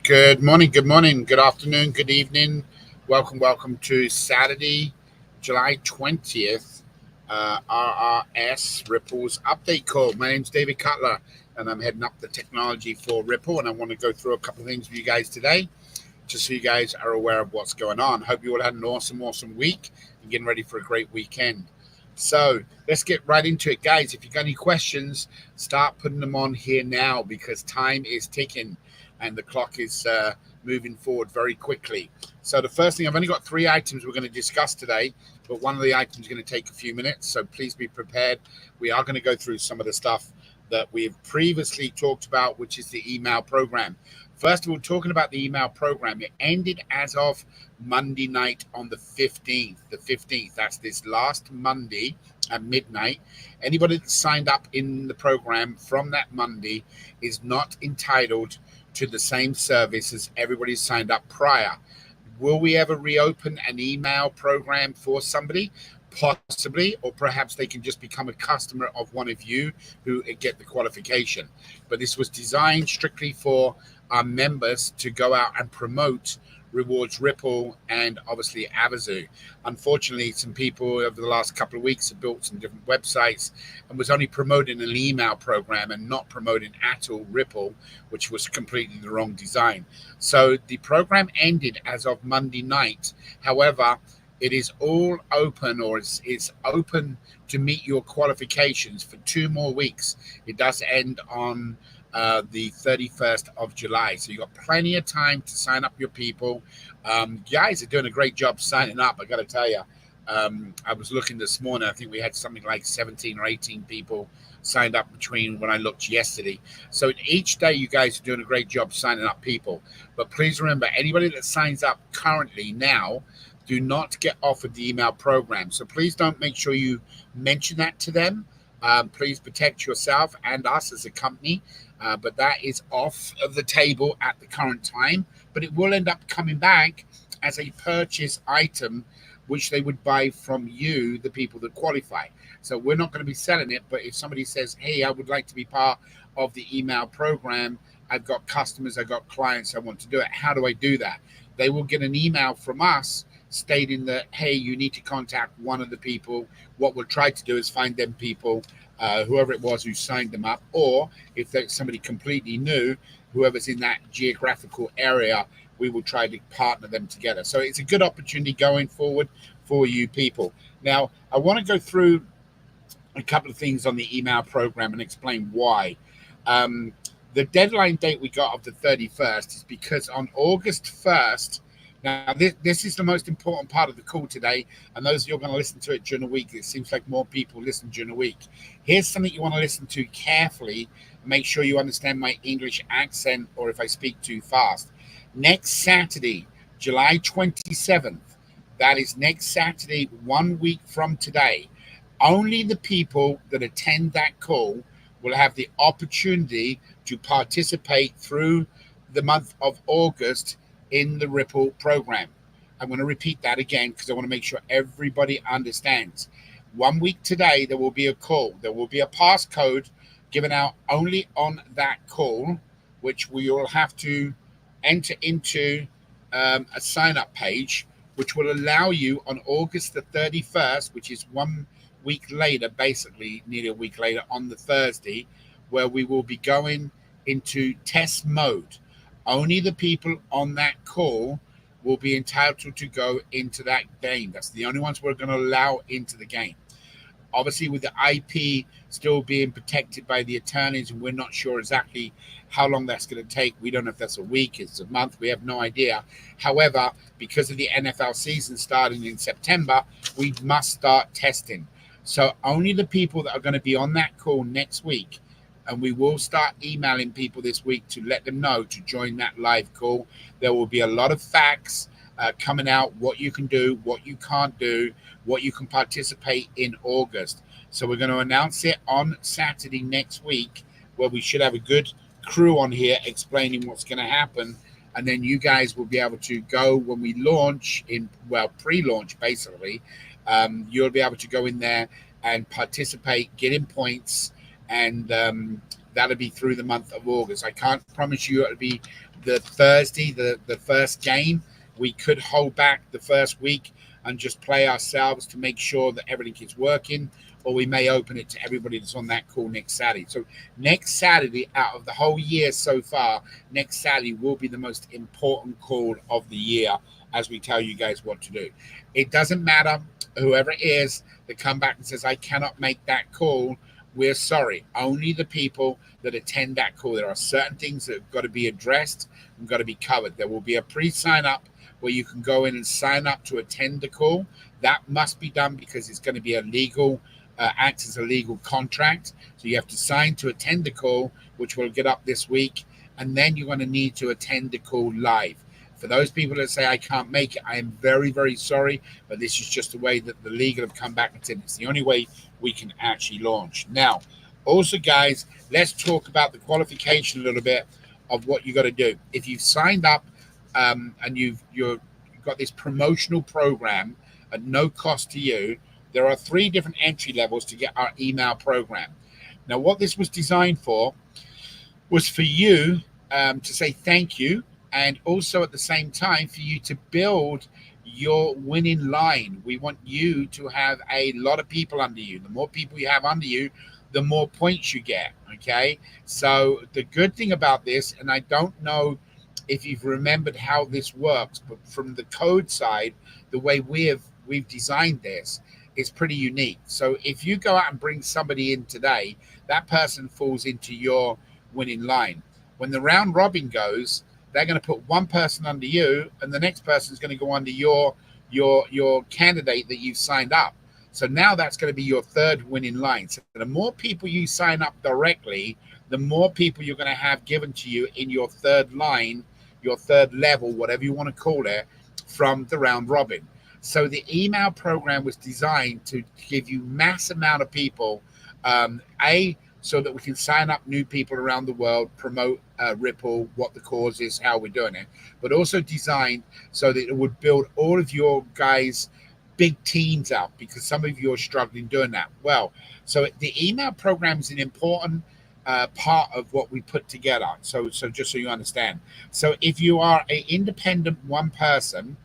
Good morning, good afternoon, good evening. Welcome to Saturday, July 20th, RRS Ripple's update call. My name's David Cutler, and I'm heading up the technology for Ripple, and I want to go through a couple of things with you guys today, just so you guys are aware of what's going on. Hope you all had an awesome week and getting ready for a great weekend. So let's get right into it, guys. If you got any questions, start putting them on here now because time is ticking and the clock is moving forward very quickly. So the first thing, I've only got 3 items we're going to discuss today, but one of the items is going to take a few minutes, so please be prepared. We are going to go through some of the stuff that we've previously talked about, which is the email program. First of all, talking about the email program, it ended as of Monday night on the 15th. The 15th, that's this last Monday at midnight. Anybody that signed up in the program from that Monday is not entitled to the same service as everybody signed up prior. Will we ever reopen an email program for somebody? Possibly, or perhaps they can just become a customer of one of you who get the qualification. But this was designed strictly for our members to go out and promote Rewards Ripple and obviously Avazu. Unfortunately, some people over the last couple of weeks have built some different websites and was only promoting an email program and not promoting at all Ripple, which was completely the wrong design. So the program ended as of Monday night. However, it is all open, or it's open to meet your qualifications for 2 more weeks. It does end on the 31st of July. So you got plenty of time to sign up your people. Guys are doing a great job signing up, I got to tell you. I was looking this morning. I think we had something like 17 or 18 people signed up between when I looked yesterday. So each day you guys are doing a great job signing up people. But please remember, anybody that signs up currently now, do not get offered the email program. So please don't make sure you mention that to them. Please protect yourself and us as a company. But that is off of the table at the current time. But it will end up coming back as a purchase item, which they would buy from you, the people that qualify. So we're not going to be selling it. But if somebody says, hey, I would like to be part of the email program, I've got customers, I've got clients, I want to do it. How do I do that? They will get an email from us stating that, hey, you need to contact one of the people. What we'll try to do is find them people, whoever it was who signed them up, or if there's somebody completely new, whoever's in that geographical area, we will try to partner them together. So it's a good opportunity going forward for you people. Now, I want to go through a couple of things on the email program and explain why. The deadline date we got of the 31st is because on August 1st, now, this is the most important part of the call today, and those of you who are going to listen to it during the week, it seems like more people listen during the week. Here's something you want to listen to carefully. Make sure you understand my English accent or if I speak too fast. Next Saturday, July 27th, that is next Saturday, 1 week from today, only the people that attend that call will have the opportunity to participate through the month of August in the Ripple program. I'm going to repeat that again because I want to make sure everybody understands. 1 week today, there will be a call. There will be a passcode given out only on that call, which we will have to enter into a sign-up page, which will allow you on August the 31st, which is 1 week later, basically nearly a week later on the Thursday, where we will be going into test mode. Only the people on that call will be entitled to go into that game. That's the only ones we're going to allow into the game. Obviously, with the IP still being protected by the attorneys, and we're not sure exactly how long that's going to take. We don't know if that's a week, it's a month. We have no idea. However, because of the NFL season starting in September, we must start testing. So only the people that are going to be on that call next week, and we will start emailing people this week to let them know to join that live call. There will be a lot of facts coming out, what you can do, what you can't do, what you can participate in August. So we're going to announce it on Saturday next week, where we should have a good crew on here explaining what's going to happen. And then you guys will be able to go when we launch pre-launch basically. You'll be able to go in there and participate, get in points, and That'll be through the month of August. I can't promise you it'll be the Thursday, the first game. We could hold back the first week and just play ourselves to make sure that everything is working, or we may open it to everybody that's on that call next Saturday. So next Saturday, out of the whole year so far, next Saturday will be the most important call of the year as we tell you guys what to do. It doesn't matter whoever it is that come back and says, I cannot make that call. We're sorry. Only the people that attend that call. There are certain things that have got to be addressed and got to be covered. There will be a pre-sign up where you can go in and sign up to attend the call. That must be done because it's going to be a legal, acts as a legal contract. So you have to sign to attend the call, which will get up this week. And then you're going to need to attend the call live. For those people that say, I can't make it, I am very, very sorry, but this is just the way that the legal have come back and said it's the only way we can actually launch. Now, also, guys, let's talk about the qualification a little bit of what you got to do. If you've signed up and you've got this promotional program at no cost to you, there are 3 different entry levels to get our email program. Now, what this was designed for was for you to say thank you, and also at the same time for you to build your winning line. We want you to have a lot of people under you. The more people you have under you, the more points you get, okay? So the good thing about this, and I don't know if you've remembered how this works, but from the code side, the way we've designed this is pretty unique. So if you go out and bring somebody in today, that person falls into your winning line. When the round robin goes, they're going to put one person under you, and the next person is going to go under your candidate that you've signed up. So now that's going to be your 3rd winning line. So the more people you sign up directly, the more people you're going to have given to you in your 3rd line, your 3rd level, whatever you want to call it, from the round robin. So the email program was designed to give you mass amount of people, so that we can sign up new people around the world, promote Ripple, what the cause is, how we're doing it, but also designed so that it would build all of your guys' big teams out, because some of you are struggling doing that. Well, so the email program is an important part of what we put together. So just so you understand. So if you are an independent one person,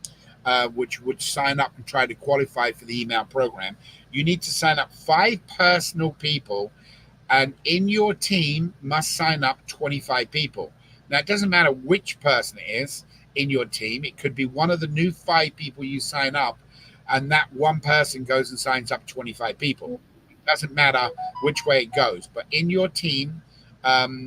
which would sign up and try to qualify for the email program, you need to sign up 5 personal people, and in your team must sign up 25 people. Now, it doesn't matter which person it is in your team. It could be one of the new 5 people you sign up, and that one person goes and signs up 25 people. It doesn't matter which way it goes. But in your team,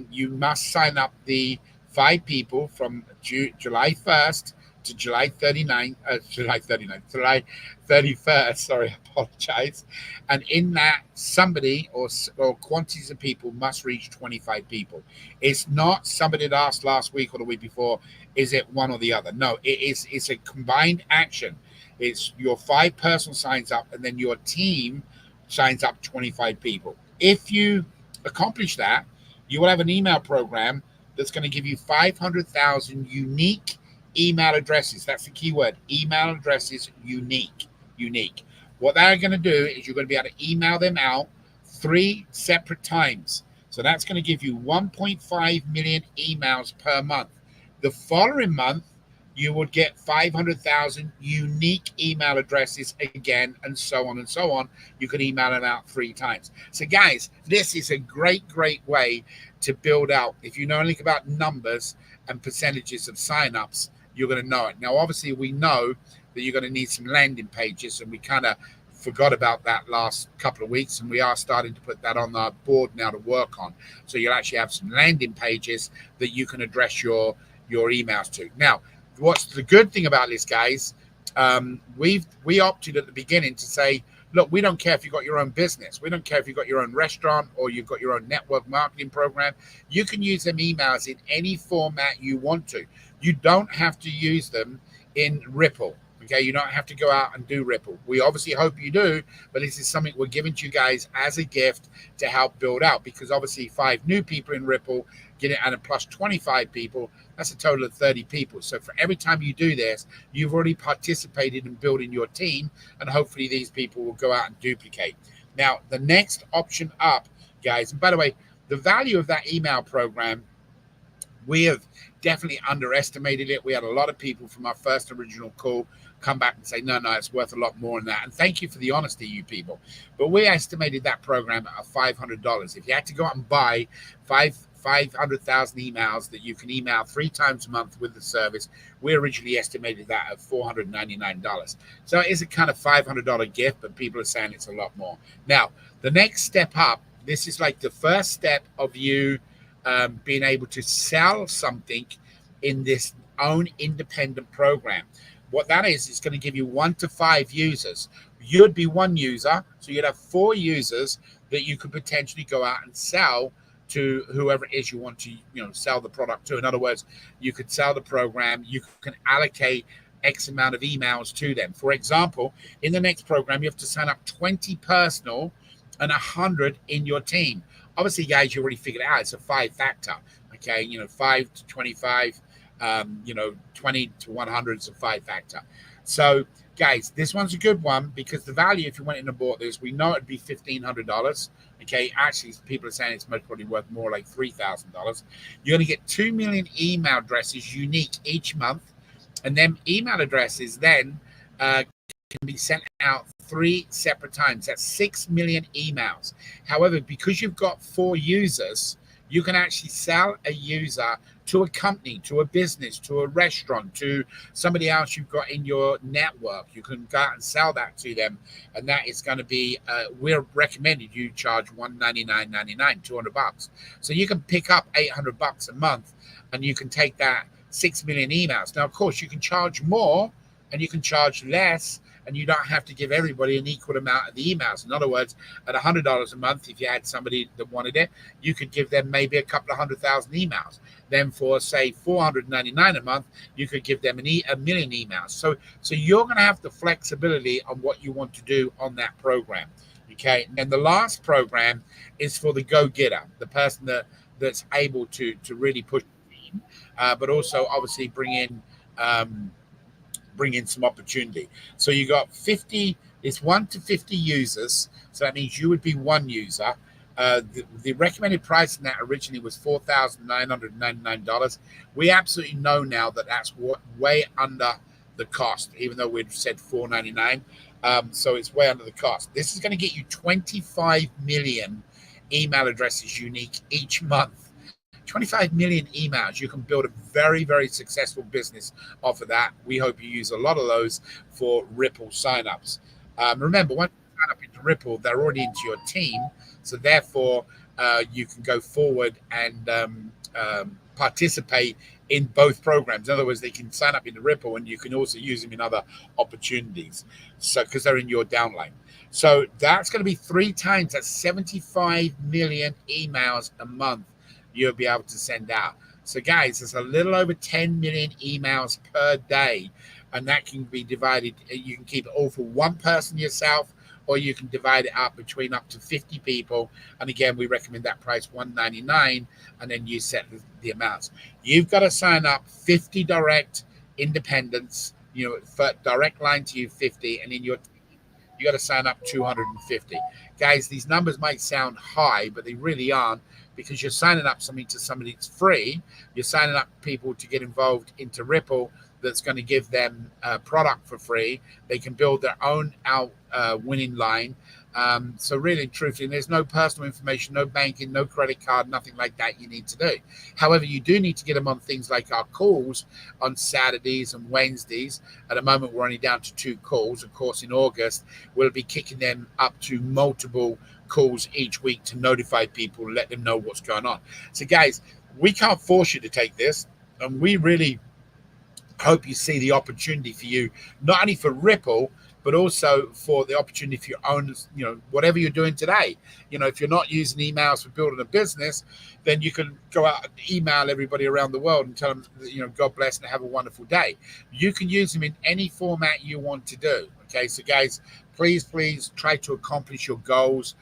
you must sign up the 5 people from July 1st to July 31st. Sorry, I apologize. And in that, somebody or quantities of people must reach 25 people. It's not somebody that asked last week or the week before, is it one or the other? No, it's a combined action. It's your 5 personal signs up, and then your team signs up 25 people. If you accomplish that, you will have an email program that's going to give you 500,000 unique email addresses. That's the key word. Email addresses, unique. What they're going to do is you're going to be able to email them out 3 separate times. So that's going to give you 1.5 million emails per month. The following month, you would get 500,000 unique email addresses again, and so on and so on. You could email them out 3 times. So guys, this is a great way to build out. If you know anything about numbers and percentages of signups, you're going to know it. Now, obviously, we know that you're going to need some landing pages, and we kind of forgot about that last couple of weeks, and we are starting to put that on our board now to work on. So you'll actually have some landing pages that you can address your emails to. Now, what's the good thing about this, guys? We opted at the beginning to say, look, we don't care if you've got your own business. We don't care if you've got your own restaurant or you've got your own network marketing program. You can use them emails in any format you want to. You don't have to use them in Ripple. Okay, you don't have to go out and do Ripple. We obviously hope you do, but this is something we're giving to you guys as a gift to help build out, because obviously 5 new people in Ripple get it, and a plus 25 people, that's a total of 30 people. So for every time you do this, you've already participated in building your team, and hopefully these people will go out and duplicate. Now, the next option up, guys, and by the way, the value of that email program, we have definitely underestimated it. We had a lot of people from our first original call come back and say, no, it's worth a lot more than that. And thank you for the honesty, you people. But we estimated that program at $500. If you had to go out and buy 500,000 emails that you can email 3 times a month with the service, we originally estimated that at $499. So it is a kind of $500 gift, but people are saying it's a lot more. Now, the next step up, this is like the first step of you being able to sell something in this own independent program. What that is, it's going to give you 1 to 5 users. You'd be one user, so you'd have 4 users that you could potentially go out and sell to whoever it is you want to, sell the product to. In other words, you could sell the program. You can allocate X amount of emails to them. For example, in the next program, you have to sign up 20 personal and 100 in your team. Obviously, guys, you already figured it out. It's a 5-factor. Okay, 5 to 25, 20 to 100 is a 5-factor. So, guys, this one's a good one because the value, if you went in and bought this, we know it'd be $1,500. Okay, actually, people are saying it's most probably worth more, like $3,000. You're going to get 2 million email addresses unique each month, and then email addresses then can be sent out 3 separate times. That's 6 million emails. However, because you've got 4 users, you can actually sell a user to a company, to a business, to a restaurant, to somebody else you've got in your network. You can go out and sell that to them, and that is going to be we're recommended you charge $199.99, $200. So you can pick up $800 a month, and you can take that 6 million emails. Now, of course, you can charge more and you can charge less, and you don't have to give everybody an equal amount of the emails. In other words, at $100 a month, if you had somebody that wanted it, you could give them maybe a couple of 100,000 emails. Then for, say, $499 a month, you could give them a million emails. So you're going to have the flexibility on what you want to do on that program. Okay. And the last program is for the go-getter, the person that's able to really push the team, but also obviously bring in some opportunity. So you got 50, it's 1 to 50 users. So that means you would be one user. The recommended price in that originally was $4,999. We absolutely know now that that's way under the cost, even though we'd said $499. So it's way under the cost. This is going to get you 25 million email addresses unique each month. 25 million emails. You can build a very, very successful business off of that. We hope you use a lot of those for Ripple signups. Remember, once you sign up into Ripple, they're already into your team. So therefore, you can go forward and participate in both programs. In other words, they can sign up into Ripple, and you can also use them in other opportunities. So because they're in your downline. So that's going to be 3 times. That's 75 million emails a month you'll be able to send out. So guys, there's a little over 10 million emails per day, and that can be divided. You can keep it all for one person yourself, or you can divide it up between up to 50 people. And again, we recommend that price $199, and then you set the amounts. You've got to sign up 50 direct independents, for direct line to you 50, and in you got to sign up 250. Guys, these numbers might sound high, but they really aren't, because you're signing up something to somebody that's free. You're signing up people to get involved into Ripple that's going to give them a product for free. They can build their own winning line. So really, truthfully, there's no personal information, no banking, no credit card, nothing like that you need to do. However, you do need to get them on things like our calls on Saturdays and Wednesdays. At the moment, we're only down to 2 calls. Of course, in August, we'll be kicking them up to multiple calls each week to notify people, let them know what's going on. So guys, we can't force you to take this, and we really hope you see the opportunity for you, not only for Ripple, but also for the opportunity for your own, whatever you're doing today. If you're not using emails for building a business, then you can go out and email everybody around the world and tell them, God bless and have a wonderful day. You can use them in any format you want to do. Okay, so guys, please try to accomplish your goals.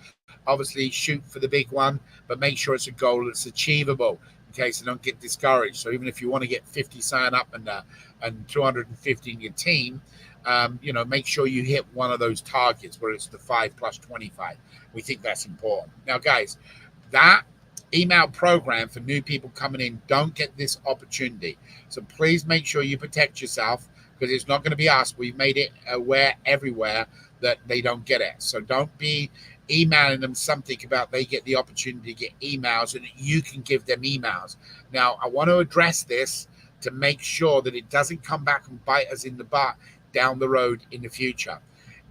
Obviously, shoot for the big one, but make sure it's a goal that's achievable. Okay, so don't get discouraged. So even if you want to get 50 sign up and 250 in your team, make sure you hit one of those targets where it's the 5 plus 25. We think that's important. Now, guys, that email program for new people coming in don't get this opportunity. So please make sure you protect yourself, because it's not going to be us. We've made it aware everywhere that they don't get it. So don't be emailing them something about they get the opportunity to get emails and you can give them emails. Now, I want to address this to make sure that it doesn't come back and bite us in the butt down the road in the future.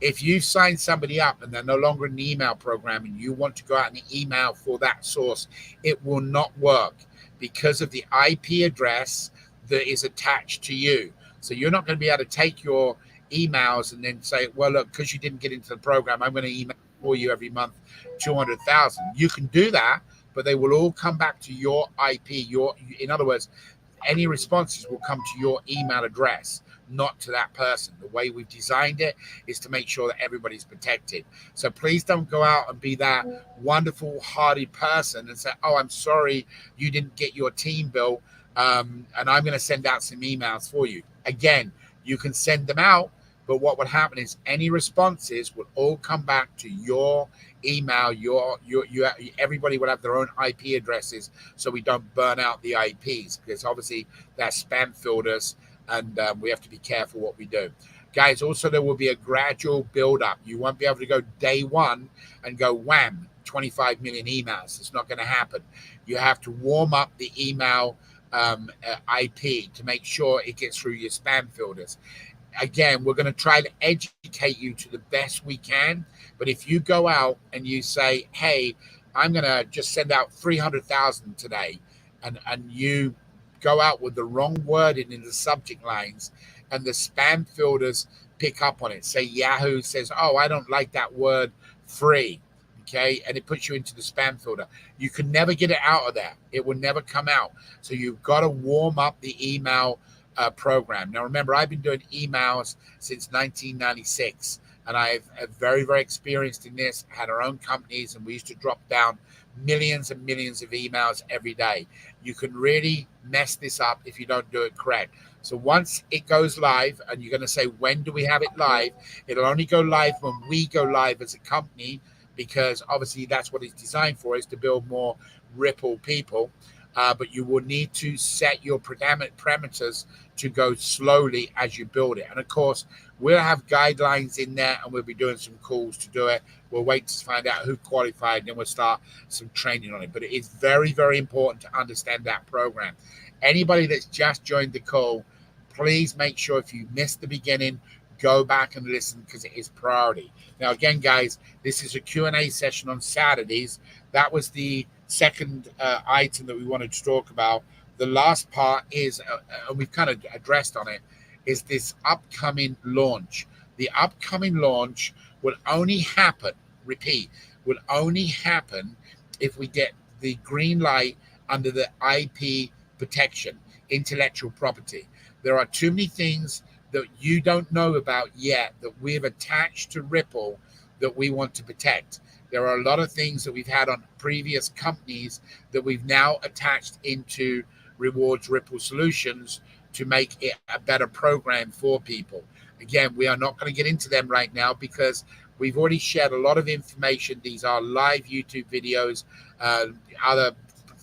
If you sign somebody up and they're no longer in the email program and you want to go out and email for that source, it will not work because of the IP address that is attached to you. So you're not going to be able to take your emails and then say, well, look, because you didn't get into the program, I'm going to email for you every month 200,000. You can do that, but they will all come back to your IP. In other words, any responses will come to your email address, not to that person. The way we've designed it is to make sure that everybody's protected. So please don't go out and be that wonderful, hardy person and say, oh, I'm sorry you didn't get your team bill, and I'm going to send out some emails for you. Again, you can send them out, but what would happen is any responses would all come back to your email. Everybody would have their own IP addresses, so we don't burn out the IPs, because obviously they're spam filters, and we have to be careful what we do. Guys, also there will be a gradual build up. You won't be able to go day one and go wham, 25 million emails. It's not going to happen. You have to warm up the email IP to make sure it gets through your spam filters. Again, we're going to try to educate you to the best we can. But if you go out and you say, hey, I'm going to just send out 300,000 today, and you go out with the wrong wording in the subject lines, and the spam filters pick up on it. Say Yahoo says, oh, I don't like that word free. Okay, and it puts you into the spam filter. You can never get it out of there. It will never come out. So you've got to warm up the email program. Now, remember, I've been doing emails since 1996, and I've very, very experienced in this, had our own companies, and we used to drop down millions and millions of emails every day. You can really mess this up if you don't do it correct. So once it goes live, and you're going to say, when do we have it live? It'll only go live when we go live as a company, because obviously that's what it's designed for, is to build more Ripple people. But you will need to set your parameters to go slowly as you build it. And of course, we'll have guidelines in there, and we'll be doing some calls to do it. We'll wait to find out who qualified, and then we'll start some training on it. But it is very, very important to understand that program. Anybody that's just joined the call, please make sure if you missed the beginning, go back and listen, because it is priority. Now, again, guys, this is a Q&A session on Saturdays. That was the second item that we wanted to talk about. The last part is, and we've kind of addressed on it, is this upcoming launch. The upcoming launch will only happen, repeat, will only happen if we get the green light under the IP protection, intellectual property. There are too many things that you don't know about yet that we've attached to Ripple that we want to protect. There are a lot of things that we've had on previous companies that we've now attached into Rewards Ripple Solutions to make it a better program for people. Again, we are not going to get into them right now because we've already shared a lot of information. These are live YouTube videos, other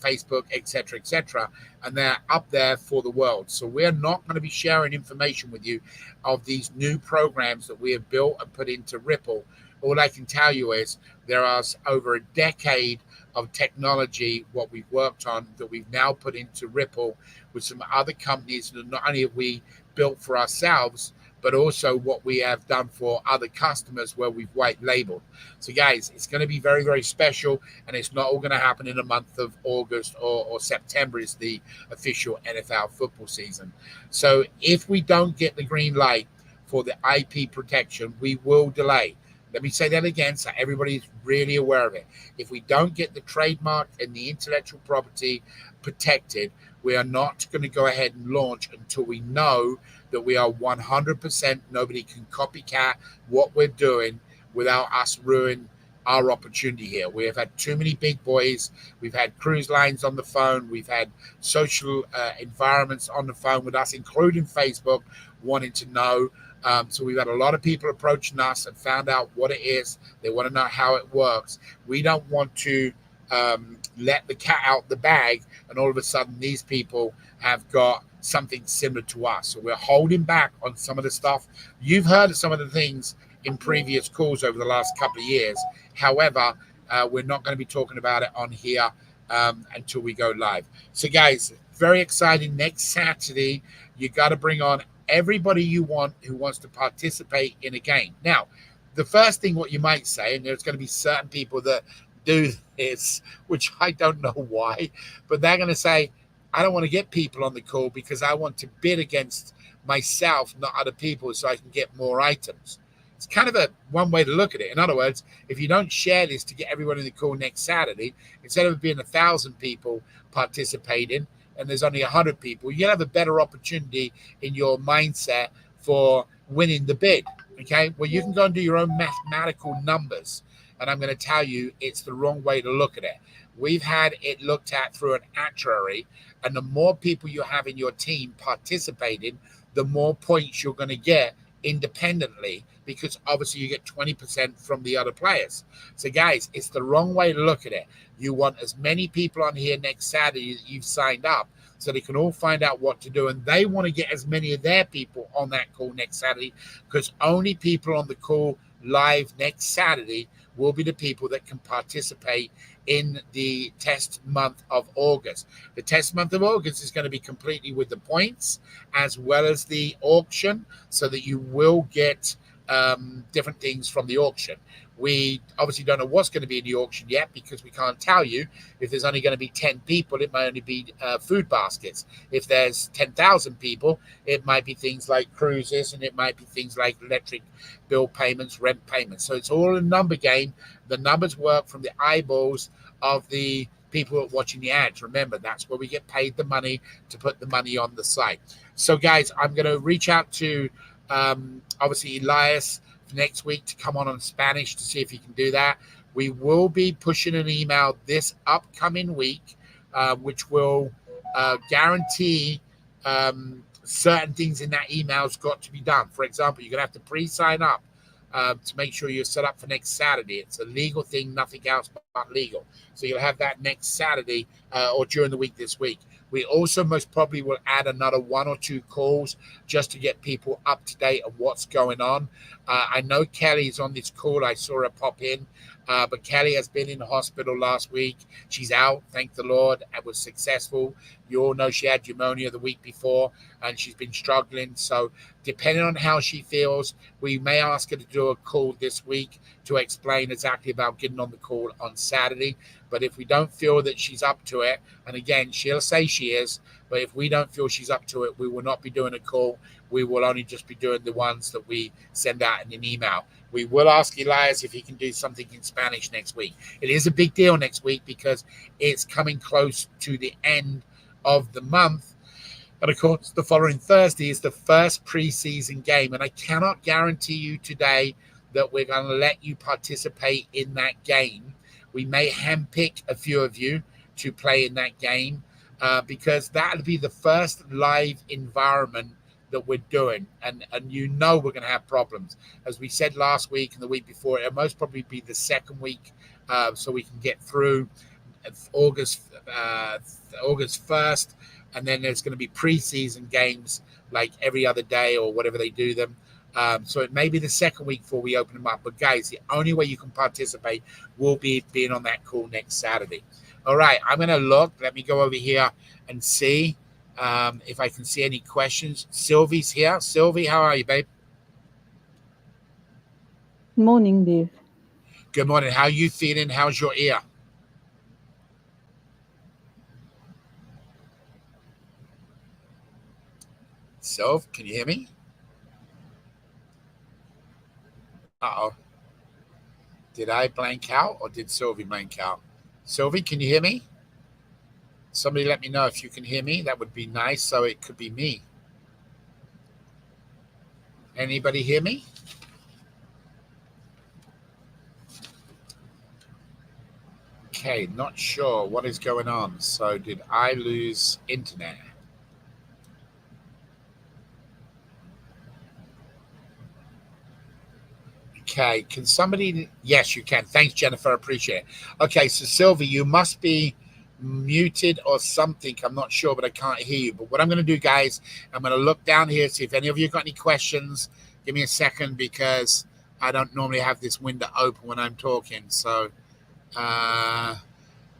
Facebook, etc., and they're up there for the world. So we're not going to be sharing information with you of these new programs that we have built and put into Ripple. All I can tell you is there is over a decade of technology, what we've worked on, that we've now put into Ripple with some other companies that not only have we built for ourselves, but also what we have done for other customers where we've white labeled. So guys, it's going to be very, very special, and it's not all going to happen in the month of August or September is the official NFL football season. So if we don't get the green light for the IP protection, we will delay. Let me say that again so everybody's really aware of it. If we don't get the trademark and the intellectual property protected, we are not going to go ahead and launch until we know that we are 100%, nobody can copycat what we're doing without us ruining our opportunity here. We have had too many big boys. We've had cruise lines on the phone. We've had social environments on the phone with us, including Facebook, wanting to know. So we've had a lot of people approaching us and found out what it is. They want to know how it works. We don't want to let the cat out the bag, and all of a sudden these people have got something similar to us. So we're holding back on some of the stuff. You've heard of some of the things in previous calls over the last couple of years. However, we're not going to be talking about it on here until we go live. So, guys, very exciting. Next Saturday, you got to bring on everybody you want who wants to participate in a game. Now, the first thing what you might say, and there's going to be certain people that do this, which I don't know why, but they're going to say, I don't want to get people on the call because I want to bid against myself, not other people, so I can get more items. It's kind of a one way to look at it. In other words, if you don't share this to get everyone in the call next Saturday, instead of being 1,000 people participating and there's only 100 people, you'll have a better opportunity in your mindset for winning the bid. Okay, well, you can go and do your own mathematical numbers, and I'm going to tell you it's the wrong way to look at it. We've had it looked at through an actuary, and the more people you have in your team participating, the more points you're going to get independently, because obviously you get 20% from the other players. So, guys, it's the wrong way to look at it. You want as many people on here next Saturday that you've signed up so they can all find out what to do, and they want to get as many of their people on that call next Saturday, because only people on the call live next Saturday will be the people that can participate in the test month of August. The test month of August is going to be completely with the points as well as the auction, so that you will get different things from the auction. We obviously don't know what's going to be in the auction yet, because we can't tell you. If there's only going to be 10 people, it might only be food baskets. If there's 10,000 people, it might be things like cruises, and it might be things like electric bill payments, rent payments. So it's all a number game. The numbers work from the eyeballs of the people who are watching the ads. Remember, that's where we get paid the money to put the money on the site. So, guys, I'm going to reach out to obviously Elias next week to come on Spanish to see if he can do that. We will be pushing an email this upcoming week, which will guarantee certain things in that email's got to be done. For example, you're going to have to pre-sign up to make sure you're set up for next Saturday. It's a legal thing, nothing else but legal. So you'll have that next Saturday or during the week this week. We also most probably will add another 1 or 2 calls just to get people up to date on what's going on. I know Kelly's on this call. I saw her pop in, but Kelly has been in the hospital last week. She's out, thank the Lord. It was successful. You all know she had pneumonia the week before, and she's been struggling. So depending on how she feels, we may ask her to do a call this week to explain exactly about getting on the call on Saturday. But if we don't feel that she's up to it, and again, she'll say she is, but if we don't feel she's up to it, we will not be doing a call. We will only just be doing the ones that we send out in an email. We will ask Elias if he can do something in Spanish next week. It is a big deal next week because it's coming close to the end of the month. And of course, the following Thursday is the first preseason game. And I cannot guarantee you today that we're going to let you participate in that game. We may handpick a few of you to play in that game because that'll be the first live environment that we're doing. And you know we're going to have problems. As we said last week and the week before, it'll most probably be the second week so we can get through August 1st. And then there's going to be preseason games like every other day or whatever they do them. So it may be the second week before we open them up. But, guys, the only way you can participate will be being on that call next Saturday. All right, I'm going to look. Let me go over here and see if I can see any questions. Sylvie's here. Sylvie, how are you, babe? Morning, Dave. Good morning. How are you feeling? How's your ear? Sylv, can you hear me? Uh-oh. Did I blank out or did Sylvie blank out? Sylvie, can you hear me? Somebody let me know if you can hear me. That would be nice. So it could be me. Anybody hear me? Okay, not sure what is going on. So did I lose internet? Okay, can somebody? Yes, you can. Thanks, Jennifer. I appreciate it. Okay, so Sylvie, you must be muted or something. I'm not sure, but I can't hear you. But what I'm going to do, guys, I'm going to look down here, see if any of you got any questions. Give me a second because I don't normally have this window open when I'm talking. So,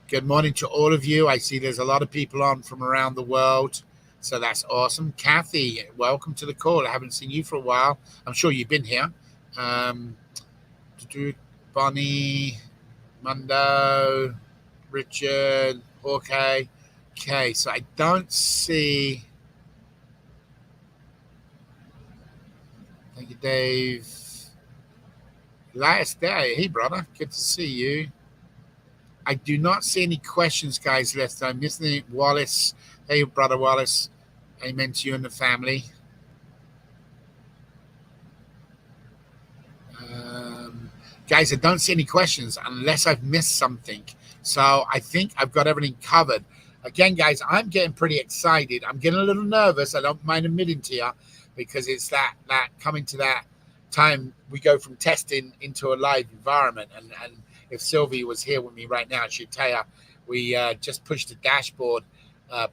good morning to all of you. I see there's a lot of people on from around the world. So that's awesome. Kathy, welcome to the call. I haven't seen you for a while. I'm sure you've been here. Bonnie, Mundo, Richard, Hawkeye. Okay, so I don't see. Thank you, Dave. Last day. Hey, brother. Good to see you. I do not see any questions, guys, left. I'm missing Wallace. Hey, brother Wallace. Amen to you and the family. Guys, I don't see any questions unless I've missed something. So I think I've got everything covered. Again, guys, I'm getting pretty excited. I'm getting a little nervous. I don't mind admitting to you because it's that coming to that time we go from testing into a live environment. And if Sylvie was here with me right now, she'd tell you we just pushed the dashboard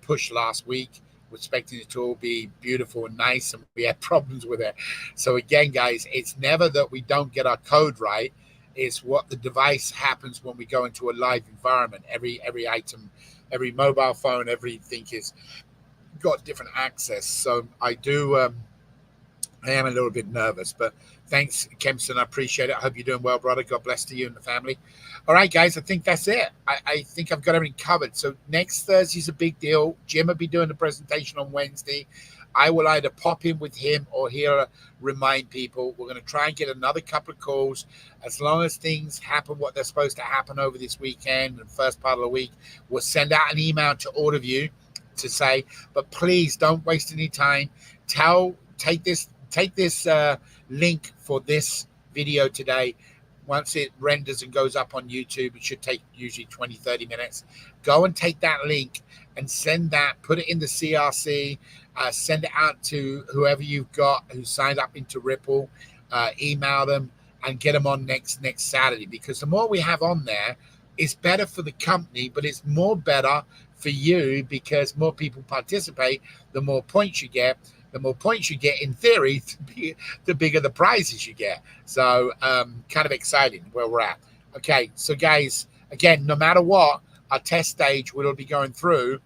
push last week. We're expecting it to all be beautiful and nice, and we had problems with it. So again, guys, it's never that we don't get our code right. It's what the device happens when we go into a live environment. Every item, every mobile phone, everything is got different access. So I do, I am a little bit nervous, but thanks, Kempson. I appreciate it. I hope you're doing well, brother. God bless to you and the family. All right, guys, I think that's it. I think I've got everything covered. So next Thursday's a big deal. Jim will be doing the presentation on Wednesday. I will either pop in with him or he'll remind people. We're going to try and get another couple of calls. As long as things happen what they're supposed to happen over this weekend and first part of the week, we'll send out an email to all of you to say, but please don't waste any time. Take this link for this video today. Once it renders and goes up on YouTube, it should take usually 20, 30 minutes. Go and take that link and send that, put it in the CRC, send it out to whoever you've got who signed up into Ripple, email them and get them on next Saturday, because the more we have on there, it's better for the company, but it's more better for you because more people participate, the more points you get. The more points you get, in theory, the bigger the prizes you get. So kind of exciting where we're at. Okay, so guys, again, no matter what, our test stage will be going through,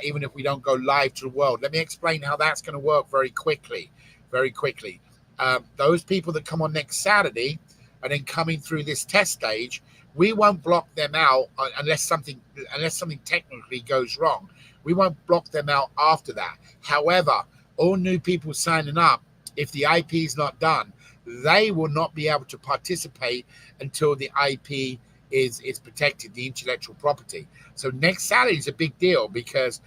even if we don't go live to the world. Let me explain how that's going to work very quickly. Those people that come on next Saturday and then coming through this test stage, we won't block them out unless something technically goes wrong. We won't block them out after that. However, all new people signing up, if the IP is not done, they will not be able to participate until the IP is protected, the intellectual property. So next Saturday is a big deal because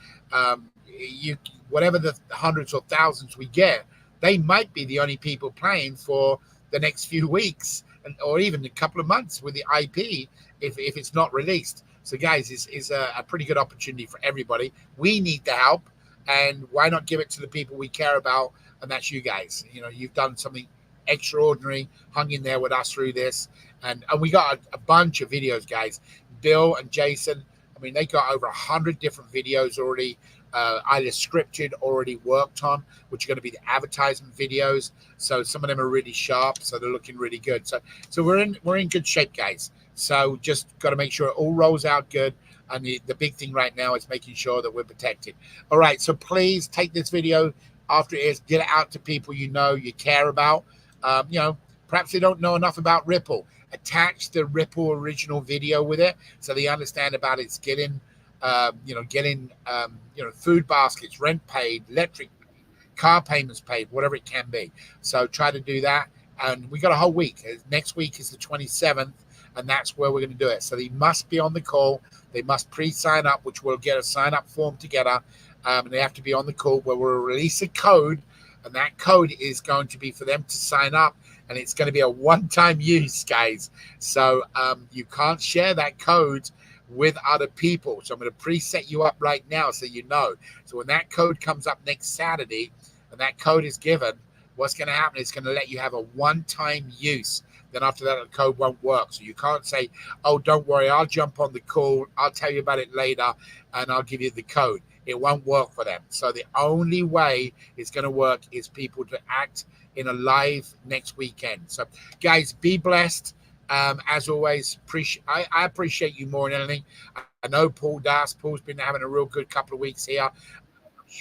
whatever the hundreds or thousands we get, they might be the only people playing for the next few weeks or even a couple of months with the IP if it's not released. So guys, it's a pretty good opportunity for everybody. We need the help. And why not give it to the people we care about? And that's you guys. You know, you've done something extraordinary, hung in there with us through this. And we got a bunch of videos, guys. Bill and Jason, I mean, they got over 100 different videos already, either scripted, already worked on, which are going to be the advertisement videos. So some of them are really sharp. So they're looking really good. So we're in good shape, guys. So just got to make sure it all rolls out good. And the big thing right now is making sure that we're protected. All right, so please take this video after it is, get it out to people you know, you care about. Perhaps they don't know enough about Ripple. Attach the Ripple original video with it so they understand about its getting food baskets, rent paid, electric car payments paid, whatever it can be. So try to do that. And we got a whole week. Next week is the 27th. And that's where we're going to do it. So they must be on the call. They must pre-sign up, which we'll get a sign-up form together. And they have to be on the call where we'll release a code. And that code is going to be for them to sign up. And it's going to be a one-time use, guys. So you can't share that code with other people. So I'm going to preset you up right now so you know. So when that code comes up next Saturday and that code is given, what's going to happen is it's going to let you have a one-time use. then after that, the code won't work. So you can't say, oh, don't worry, I'll jump on the call, I'll tell you about it later, and I'll give you the code. It won't work for them. So the only way it's going to work is people to act in a live next weekend. So, guys, be blessed. As always, I appreciate you more than anything. I know Paul's been having a real good couple of weeks here.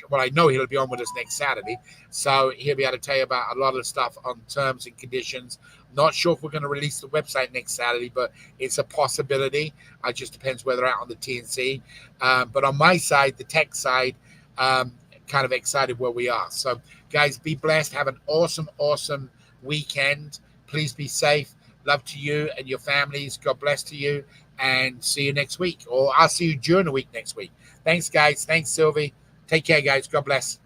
Well, I know he'll be on with us next Saturday, so he'll be able to tell you about a lot of stuff on terms and conditions. Not sure if we're going to release the website next Saturday, but it's a possibility. It just depends whether they're out on the TNC. But on my side, the tech side, kind of excited where we are. So, guys, be blessed. Have an awesome weekend. Please be safe. Love to you and your families. God bless to you, and see you next week. Or I'll see you during the week next week. Thanks, guys. Thanks, Sylvie. Take care, guys. God bless.